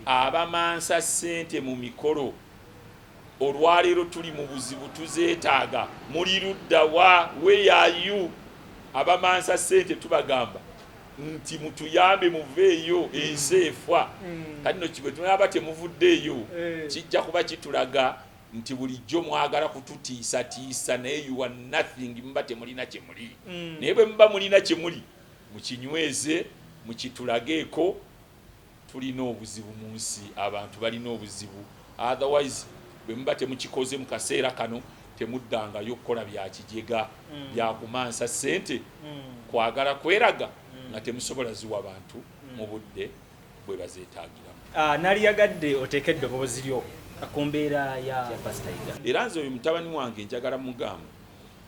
abamansa ssente mu mikolo olwaleero tuli mu buzibu tuzeetaaga muli ludda wa weyayu abamansa ssente tubagamba nti mutuyambe muveeyo ensi efa kati no kibwe tunaba temuvuddeeyo kijja kuba kitulaga nti bulijjo mwagala kututiisatiisa naye you are nothing muba temulina kyemuli naye bwe muba mulina kyemuli mukinyweze mukitulageeko tulina obuzibu mu nsi abantu balina obuzibu otherwise bwe muba temukikoze mu kaseera kano temuddangayo kukola bya kijega bya kumansa ssente kwagala kweraga nga temusobola ziwa abantu mu budde bwe bazeetaagiramu. Naliyagadde oteekedde obubozi lyo ku mbeera ya Pastor era nze oyo mutabani wange njagala mugamba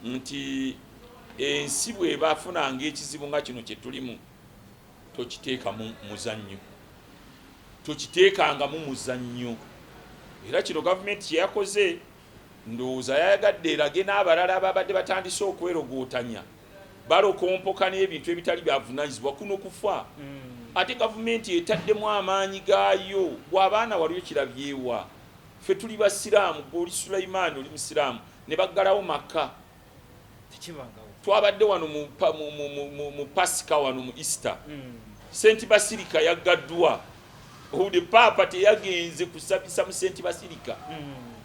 nti ensi bw'eba afunanga ekizibu nga kino kye tulimu tokiteekamu muzannyo tokiteekangamu muzannyo era kino gavumenti kye yakoze ndowooza yayagadde erage n'abalala ababadde batandise okwerogootanya balokompoka n'ebintu ebitali byavunaanyizibwa kuno kufa ate gavumenti etaddemu amaanyi gaayo bw'abaana waliyo kirabyewa ffe tuli basiraamu gw'oli Sulaimaani oli musiraamu ne baggalawo Makka twabadde wano mu Pasika wano mu Easter St. Basilica yaggaddwa owudde paapa teyagenze kusabisa mu St. Basilica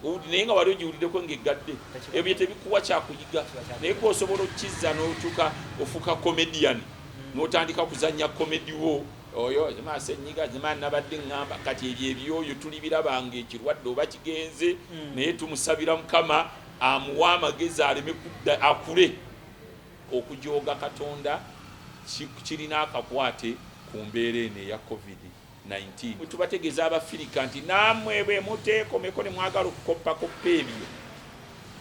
owudde naye nga wali ogiwuliddeko ng'eggadde ebyo tebikuwa kyakuyiga naye kwosobola okukizza n'otuuka ofuuka comedian n'otandika kuzannya komedi wo oyo zimaasa ennyiga zimaani nabadde ŋŋamba kati ebyo ebyoyo tuli birabanga ekirwadde oba kigenze naye tumusabira Mukama amuwa amagezi aleme kudda akule okujooga Katonda kirina akakwate ku mbeera eno eya COVID-19 tubategeeza Abafirika nti nammwe bwe muteekomeko ne mwagala okukoppakoppa ebyo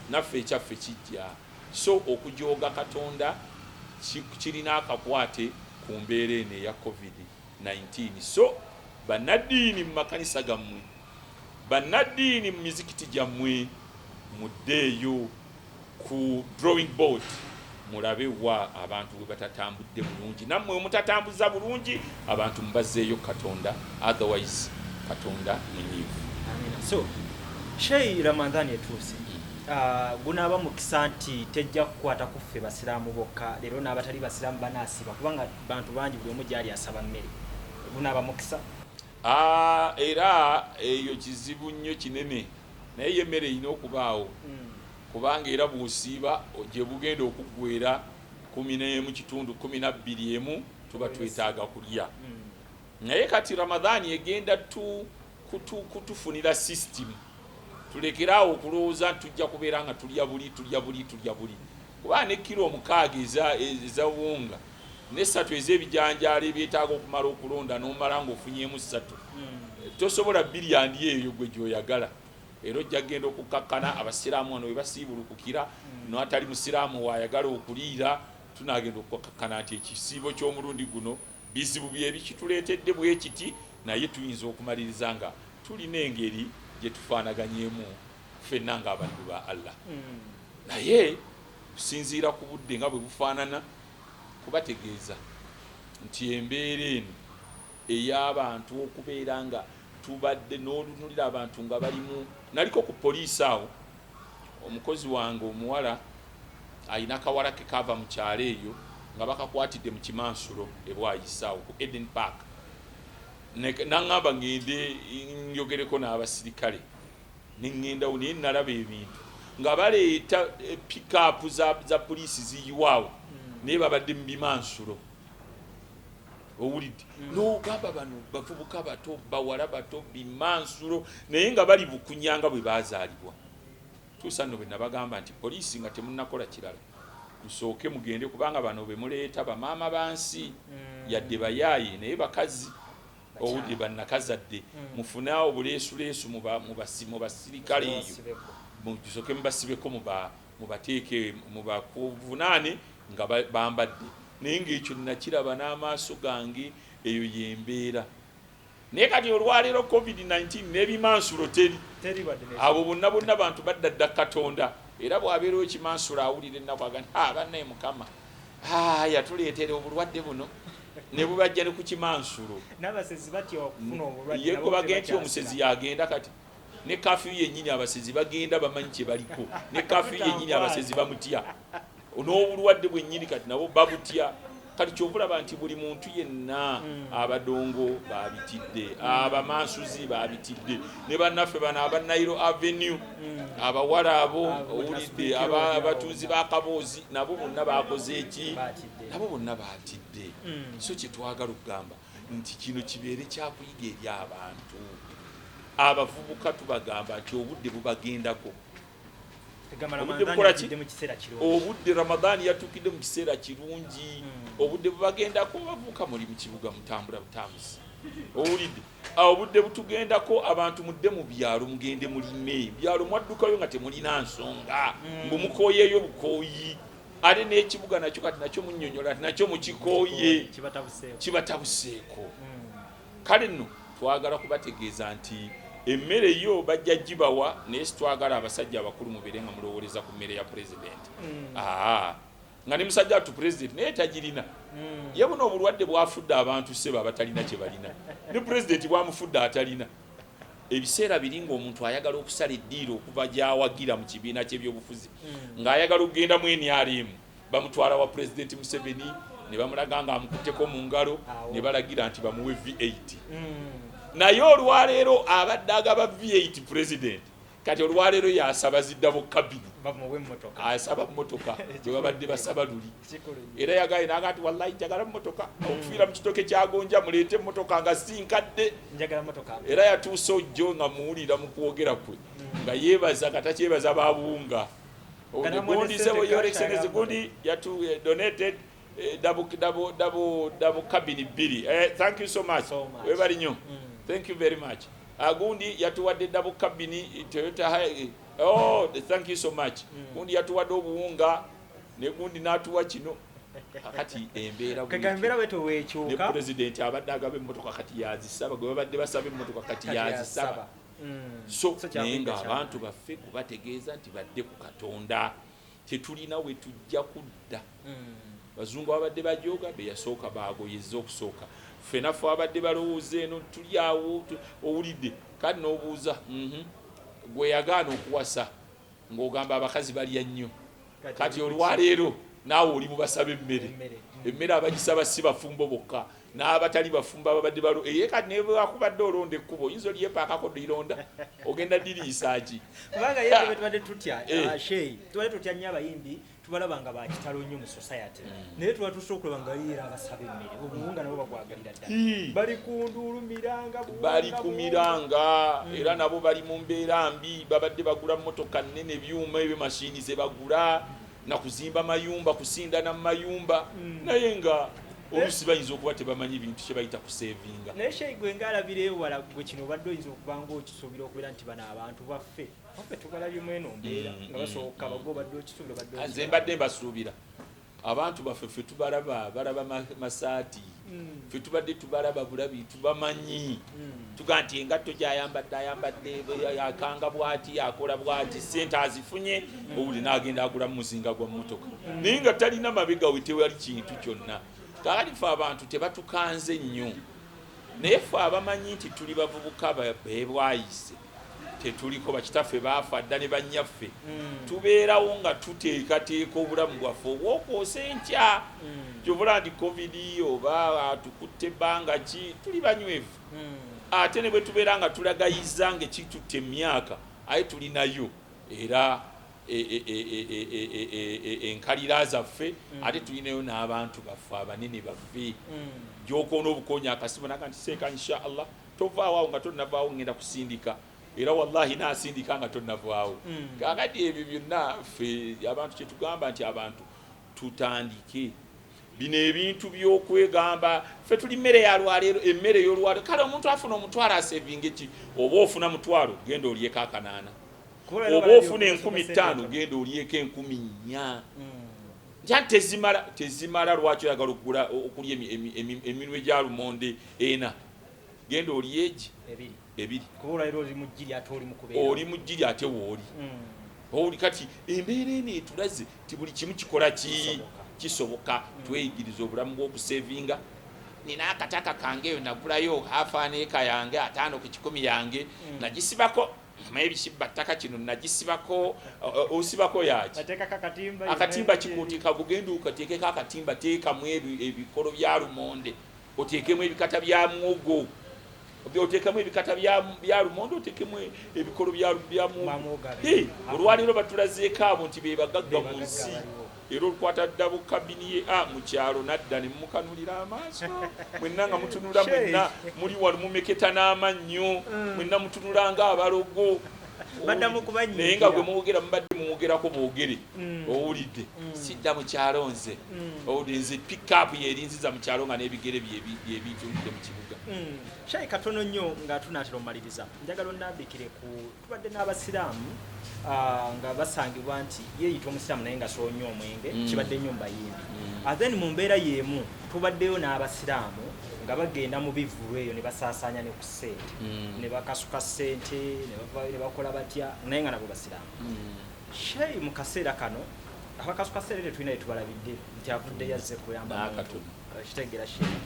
naffe ekyaffe kijja so okujooga Katonda kirina akakwate ku mbeera eno eya COVID-19 so bannaddiini mu makanisa gammwe bannaddiini mu mizikiti gyammwe muddeeyo ku drawing board mulabe wa abantu bwe batatambudde bulungi nammwe omutatambuza bulungi abantu mubazzeeyo Katonda otherwise Katonda munyiivu. So Sheikh Ramadhani etuuse gunaaba mukisa nti tejja kukwata kuffe basiraamu bokka leero n'abatali basiraamu banaasiba kubanga bantu bangi buli omu gyali asaba mmere gunaaba mukisa era eyo kizibu nnyo kinene naye emmere erina okubaawo kubanga era bw'osiiba gye bugenda okuggwera 11.12 tuba twetaaga kulya naye kati Ramadhani egenda kutufunira system tulekeraawo okulowooza tujja kubeera nga tulya buli kuba ne kilo 6 ezawunga ne 3 ez'ebijanjaalo ebyetaaga okumala okulonda n'omala ng'ofunyemu 3 tosobola biliyandi eyo gwe gy'oyagala era ojja genda okukakkana abasiraamu wano we basiibulukukira n'atali musiraamu waayagala okuliira tunaagenda okukakkana nti ekisiibo ky'omulundi guno bizibu byebikituleetedde bwe kiti naye tuyinza okumaliriza nga tulina engeri gye tufaanaganyemu ffenna ng'abaddu ba Allah naye kusinziira ku budde nga bwe bufaanana kubategeeza nti embeera eno ey'abantu okubeera nga tubadde n'olunulira abantu nga balimu naliko ku poliisi awo omukozi wange omuwala ayina akawala ke kava mu kyalo eyo nga bakakwatidde mu Kimansulo ebwayisaawo ku Eden Park naŋŋamba ŋŋende njogereko n'abasirikale neŋŋendawo naye nalaba ebintu nga baleeta pickup za poliisi ziyiwaawo naye babadde mu Bimansulo owulidde n'ogamba bano bavubuka bato bawala bato Bimansulo naye nga bali bukunyanga bwe bazaalibwa tuusa nno bwe nabagamba nti poliisi nga temunnakola kirala musooke mugende kubanga bano be muleeta bamaama bansi yadde bayaaye naye bakazi owulidde bannakazadde mufune obuleesuleesu mu basirikale eyo musooke mubasibeko mubateeke mubakuvunaane nga bambadde naye ng'ekyo nakiraba n'amaaso gange eyo yembeera naye kati olwaleero COVID-19 n'ebimansulo teri abo bonna bantu baddadda Katonda era bw'abeerawo ekimansulo awulira ennaku aga nti bannaye Mukama yatuleetera obulwadde buno ne bubajja ne ku Kimansulo n'abasezi batya okufuna obulwadde ye ko bagenti omusezi yagenda kati ne kafyu yennyini abasezi bagenda bamanyi kye baliko ne kafyu yennyini abasezi bamutya n'obulwadde bwennyini kati nabo babutya kati kyobulaba nti buli muntu yenna abadongo babitidde abamansuzi babitidde ne bannaffe bano aba Nairo Avenue abawala abo owulidde abatuuzi ba Kaboozi nabo bonna bakoze eki nabo bonna batidde so kyetwagala okugamba nti kino kibeere kyakuyiga eri abantu abavubuka tubagamba nti obudde bubagendako obudde Ramadani yatukidde mu kiseera kirungi obudde bubagendako bavuka muri mu kibuga mutambula butambuzi owulidde obudde butugendako abantu mudde mu byalo mugende mulime byalo mwaddukayo nga temulina nsonga ngumukoyeyo bukoyi ate n'ekibuga nakyo kati nakyo munnyonnyola nakyo mukikoye kibatabuseeko kale nno twagala kubategeeza nti emmere yo bajja gibawa naye sitwagala abasajja abakulu mubeere nga mulowoleza ku mmere ya pulezidenti nga ne musajja atu pulezidenti naye tagirina ye buno obulwadde bwafudde abantu seba abatalina kye balina ne pulezidenti bwamufudde atalina ebiseera biri ng'omuntu ayagala okusala eddiiro okuva gy'awagira mu kibiina ky'ebyobufuzi ng'ayagala okugenda mu NRM bamutwala wa pulezidenti Museveni ne bamulaga nga amukutteko mu ngalo ne balagira nti bamuwe V8 naye olwaleero abadde agaba V8 president kati olwaleero yasaba ziddabo kabini asaba mmotoka gye babadde basaba luli era yagaye naga nti wallahi njagala mmotoka okufiira mu kitoke kyagonja muleete mmotoka nga sinkadde era yatuusa ojjo nga muwulira mu kwogera kwe nga yeebaza nga takyebaza babuunga gundi sebo your excellency gundi yatu donated double cabin biri thank you so much webali nnyo thank you very much gundi yatuwadde double cabin Toyota thank you so much gundi yatuwadde obuwunga ne gundi n'atuwa kino kakati embeera weto weekyuka ne president abadde agaba emmotoka kati yazisaba gwe babadde basaba emmotoka kati yazisaba so naye nga abantu baffe kubategeeza nti badde ku Katonda tetulina we tujja kudda bazungu abadde bajoga be yasooka bagoyezza okusooka fenafu abadde balowooza eno tuli awo owulidde kati n'obuuza gwe yagaana okuwasa ng'ogamba abakazi balya nnyo kati olwaleero naawe oli mubasaba emmere abagisaba si bafumbo bokka n'abatali bafumba babadde balo eye kati naye bakubadde olonda ekkubo oyinza olyepaakako lironda ogenda diriisa ki kubanga ye tubadde tutya Sheyi tubadde tutya nnyo abayimbi tubalaba nga bakitalo nnyo mu society naye tuba tusobola okulaba nga liira abasaba emmere obuwunga nabo bagwagalira ddala bali ku miranga era nabo bali mu mbeera mbi babadde bagula mmotoka nnene byuma ebyo mashini ze bagula na kuzimba mayumba kusindana mu mayumba naye nga olusi bayinza okuba tebamanyi ebintu kye bayita kusevinga naye Sheyi gwe ngaalabira ewala gwe kino obadde oyinza okuba ng'okisuubira okubeera nti bano abantu baffe tubalabye mweno mbeera nga basoboka bagwe obadde okisuubira nze mbadde mbasuubira abantu baffe ffe tubalaba masaati ffe tubadde tubalaba bulabi tubamanyi tuga nti engatto gyayambadde akanga bwati akola bwati sente azifunye owuli n'agenda agulamu muzinga gwa mmotoka naye nga talina mabega we tewali kintu kyonna kaali ffe abantu tebatukanze nnyo naye ffe abamanyi nti tuli bavubuka beebwayise tetuliko bakitaffe baafa dda ne bannyaffe tubeerawo nga tuteekateeka obulamu bwaffe obwokwosa enkya kyovula nti covid oba tukutte ebbanga ki tuli banywevu ate ne bwe tubeera nga tulagayiza nga ekitutte emyaka aye tulinayo era enkalira zaffe ate tulinayo n'abantu baffe abanene baffe gyokoona obukonya akasimu naga nti seeka insha Allah tovaawo nga tonnavaawo ngenda kusindika era wallahi nasindika nga tonnavaawo kakati ebyo byonna ffe abantu kyetugamba nti abantu tutandike bino ebintu by'okwegamba ffe tuli mmere ya lwaleero emmere y'olwaleero kale omuntu afuna omutwalo asevinga ki oba ofuna mutwalo genda olyeko akanaana oba ofuna 15,000 genda olyeko 10,400 nja tezimala lwaki oyagala okulya eminwe gya lumonde ena genda olyeki ebiri oli mu ggiri ate wooli owuli kati embeera eno etulaze ti buli kimu kikola kisoboka tweyigiriza obulamu bw'okusevinga nina akataka kange nagulayo hafaneeka yange 5 ku 10 yange nagisibako ebisibba ttaka kino nagisibako osibako yaki akatimba kikutika bugenda ukateekeko akatimba teekamu ebikolo bya lumonde oteekemu ebikata bya mwogo oteekemu ebikata bya lumonde oteekemu ebikolo bya mwogo olwaliro batulazeeko abo nti bebagagga mu nsi era olukwata ddabu kabini ye mu kyalo nadda ne mumukanulira amaaso mwenna nga mutunula mwenna muli wano mumeketa n'amannyo mwenna mutunula ng'abalogo naye nga gwe mwogera mubadde mumwogerako boogere owulidde sidda mu kyalo nze owulidde nze pikapu yerinziza mu kyalo nga n'ebigere byebitunudde mu kibuga Shayi katono nnyo nga tunaatera omaliriza njagala onnambikire ku tubadde n'abasiraamu nga basangibwa nti yeeyita omusiraamu naye nga soonywa omwenge kibadde nnyo mbayimbi then mu mbeera y'emu tubaddeyo n'abasiraamu nga bagenda mu bivulu eyo ne basaasaanya ne ku ssente ne bakasuka ssente ne bavaayo ne bakola batya naye nga nabo basiraamu Shayi mu kaseera kano abakasuka ssente tetulina yetubalabidde nti avudde yazze kuyamba kitegeera Shayi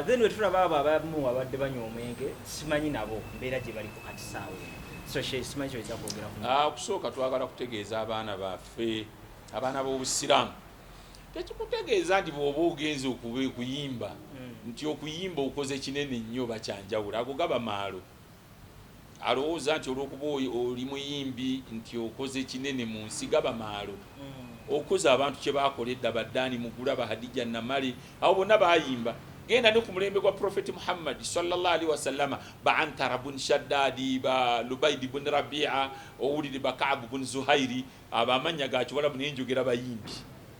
then we tulaba abo abamu abadde banywa omwenge simanyi nabo mbeera gye bali ku katisaawe so Shayi simanyi kyoyinza kwogera ku kusooka twagala kutegeeza abaana baffe abaana b'obusiraamu tekikutegeeza nti bw'oba ogenze okuyimba nti okuyimba okoze kinene nnyo bakyanjawula ago gaba maalo alowooza nti olw'okuba oli muyimbi nti okoze kinene mu nsi gaba maalo okoze abantu kye baakoledde abaddaani mugula bahadija namale abo bonna bayimba genda ne ku mulembe gwa Prophet Muhammad sallallahu alaihi wasallama ba Antara bun Shaddadi ba Lubaid bun Rabi'a owulire ba Ka'b bun Zuhairi abamanya gakiwala bunenjogera bayimbi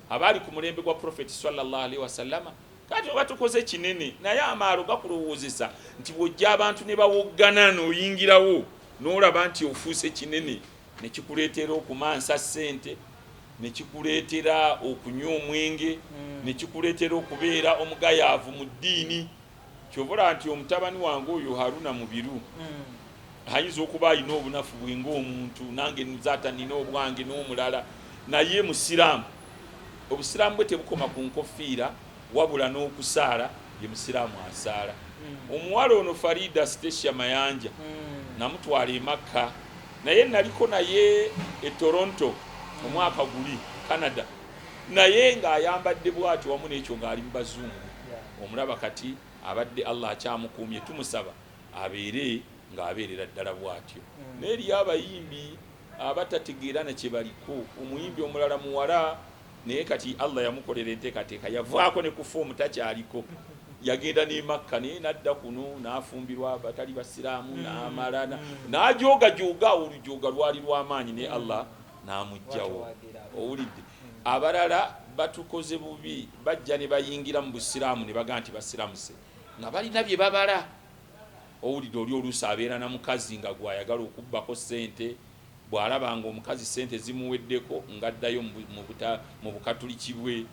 abali ku mulembe gwa Prophet sallallahu alaihi wasallama kati batukoze kinene naye amaalo gakulowoozesa nti bw'ojja abantu ne bawoggana n'oyingirawo n'olaba nti ofuuse kinene ne kikuleetera okumansa ssente ne kikuleetera okunywa omwenge ne kikuleetera okubeera omugayaavu mu ddiini kyobula nti omutabani wange oyo Haruna Mubiru ayinza okuba alina obunafu bwe ng'omuntu nange nzaata nina obwange n'omulala naye musiraamu obusiraamu bwe tebukoma ku nkofiira wabula n'okusaala ye musiraamu asaala omuwala ono Farida Stesia Mayanja namutwala e Makka naye naliko naye e Toronto omwaka guli Canada naye ng'ayambadde bw'atyo wamu n'ekyo ng'ali mu bazungu omulaba kati abadde Allah akyamukuumye tumusaba abeere ng'abeerera ddala bw'atyo naye eriyo abayimbi abatategeera na kye baliko omuyimbi omulala muwala naye kati Allah yamukolera enteekateeka yavaako ne kufa omutakyaliko yagenda ne Makka naye nadda kuno n'afumbirwa abatali basiraamu n'amala n'ajooga olujooga lwali lw'amaanyi ne Allah n'amugjawo owulidde abalala batukoze bubi bajja ne bayingira mu busiraamu ne bagaa nti basiramuse nga balina bye babala owulidde oli oluusi abeera na mukazi nga gwayagala okubbako ssente bw'alabanga omukazi ssente zimuweddeko ng'addayo mu bukatuliki bwe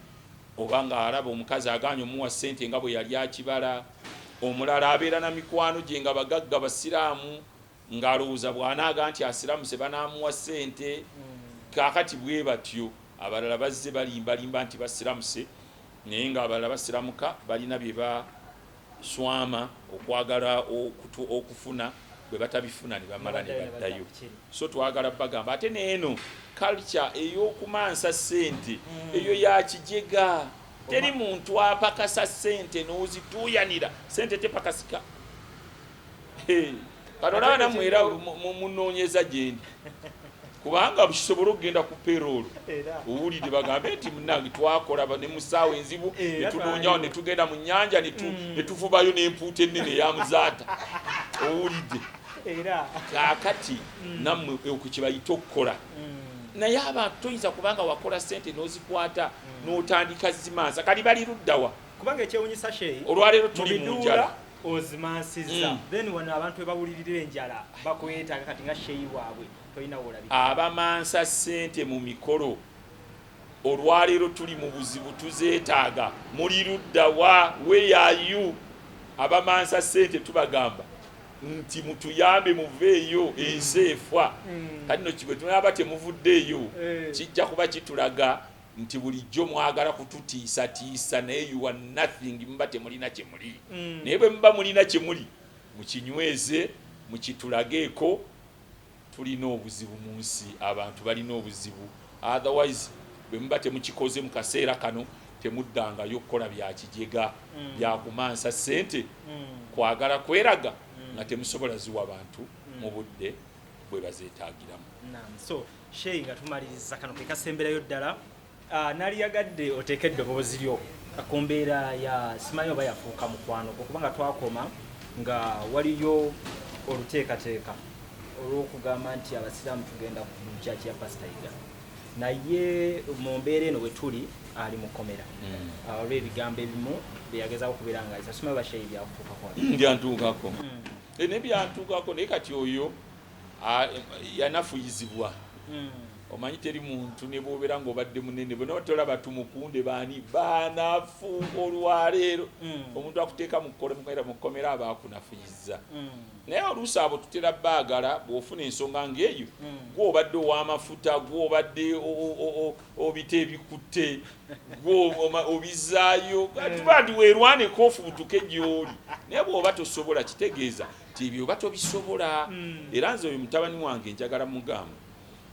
oba ng'alaba omukazi agaanye omuwa ssente nga bwe yali akibala omulala abeera na mikwano gye nga bagagga basiraamu ng'alowooza bw'anaaga nti asiramuse banaamuwa ssente kaakati bwe batyo abalala bazze balimbalimba nti basiramuse naye ng'abalala basiramuka balina bye baswama okwagala okufuna bwe batabifuna ne bamala ne baddayo so twagala bagamba ate neeno culture ey'okumansa ssente eyo yakijega teri muntu apakasa ssente n'ozituuyanira ssente tepakasika katolaba namwera munoonyeza gyendi kubanga kisobola okugenda ku payroll owulidde bagambe nti munnange twakola ne musaawa enzibu netunoonya ne tugenda mu nnyanja ne tuvubayo n'empuuta ennene eyamuzaata owulidde kaakati nammwe ekyo kye bayita okukola naye abantu toyinza kubanga wakola ssente n'ozikwata n'otandika zimansa kali bali luddawa kubanga ekyewunyisa Sheyi olwaleero tuli mu njala ozimansiza then wano abantu webawulirira enjala bakwetaaga kati nga Sheyi waabwe tolina wolabi abamansa ssente mu mikolo olwaleero tuli mu buzibu tuzeetaaga muli luddawa weyayu abamansa ssente tubagamba nti mutuyambe muveeyo ensi efa kati no kibwe tunaba temuvuddeeyo kijja kuba kitulaga nti bulijjo mwagala kututiisatiisa naye you are nothing mba temulina kyemuli naye bwe muba mulina kyemuli mukinyweze mukitulageeko tulina obuzibu mu nsi abantu balina obuzibu otherwise bwe muba temukikoze mu kaseera kano temuddangayo okukola bya kijega byakumansa ssente kwagala kweraga nga temusobola ziwa abantu mu budde bwe bazeetaagiramu. So Sheyi nga tumaliriza kano kekasemberayo ddala naliyagadde oteeka eddoboozi lyo ku mbeera ya simanyi oba yafuuka mukwano okubanga twakoma nga waliyo oluteekateeka olw'okugamba nti abasiraamu tugenda ku kyaki ya pasitayiga naye mu mbeera eno we tuli ali mukomera olw'ebigambo ebimu byeyagezaako okubeera nga alisa simanyi oba Sheyi byakutuukako byantuukako ne byantuukako naye kati oyo yanafuyizibwa omanyi teri muntu ne bwobeera ng'obadde munene bwe notolaba tumukunde baani banafu olwaleero omuntu akuteeka mukomera aba akunafuyiza naye oluusi abo tutera baagala bw'ofuna ensonga ng'eyo gwe obadde ow'amafuta gwe obadde obita ebikutte gwe obizaayo tuba nti weerwaneko ofubutuke gy'oli naye bw'oba tosobola kitegeeza ti ebyo oba tobisobola era nze oyo mutabani wange njagala mugamba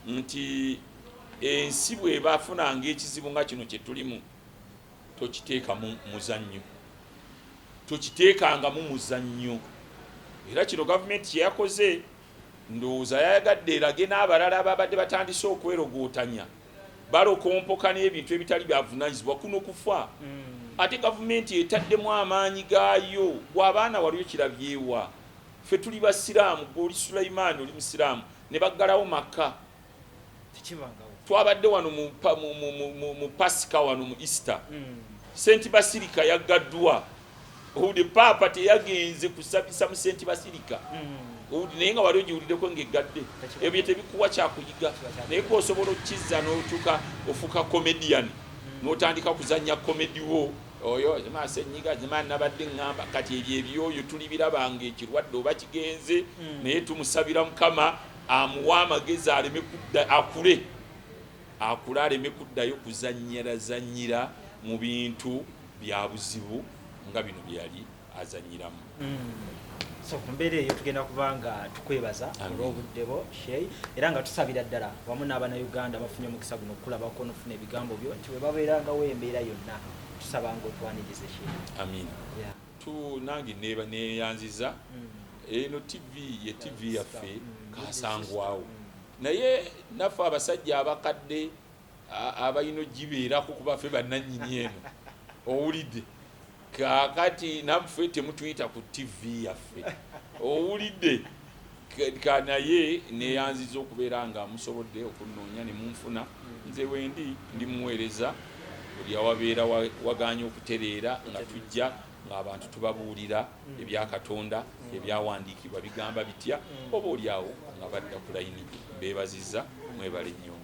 nti ensi bw'eba afunanga ekizibu nga kino kye tulimu tokiteeka mu muzannyo tokiteekanga mu muzannyo era kino gavumenti kyeyakoze ndowooza yayagadde erage n'abalala ababadde batandise okwerogootanya balokompoka n'ebintu ebitali byavunaanyizibwa kuno kufa ate gavumenti etaddemu amaanyi gaayo bw'abaana waliyo kirabyewa ffe tuli basiraamu gw'oli Sulaimaani oli musiraamu ne baggalawo Makka twabadde wano mu Pasika wano mu Easter St. Basilica yaggaddwa owudde paapa teyagenze kusabisa mu St. Basilica owudde naye nga wali ogiwuliddeko ng'eggadde ebyo tebikuwa kyakuyiga naye kwosobola okukizza n'otuuka ofuuka comedian n'otandika kuzannya komedi wo oyo enyiga zima nabadde ngamba kati ebyo ebyoyo tuli birabanga ekirwadde oba kigenze naye tumusabira Mukama amuwa amagezi aleme kudda akule aleme kuddayo kuzannyira mu bintu bya buzibu nga bino byali azannyiramu. So ku mbeera eyo tugenda kubanga tukwebaza olw'obudde bwo Sheyi era nga tusabira ddala wamu n'Abannayuganda bafunye omukisa guno okulabako n'ofuna ebigambo byo nti bwe babeerangawo embeera yonna tusabanga otwanirize Sheyi. Amiina. Nange neeyanziza eno TV ye TV yaffe kasangwawo naye naffe abasajja abakadde abalina gibeerako kuba ffe bannannyini eno owulidde kakati naffe temutuyita ku TV yaffe owulidde naye neeyanziza okubeera nga musobodde okunoonya ne munfuna nze wendi ndi muweereza buli awabeera waganya okutereera nga tujja ng'abantu tubabuulira ebya Katonda ebyawandiikibwa bigamba bitya oba oli awo nga badda ku layini mbeebazizza mwebale nnyo.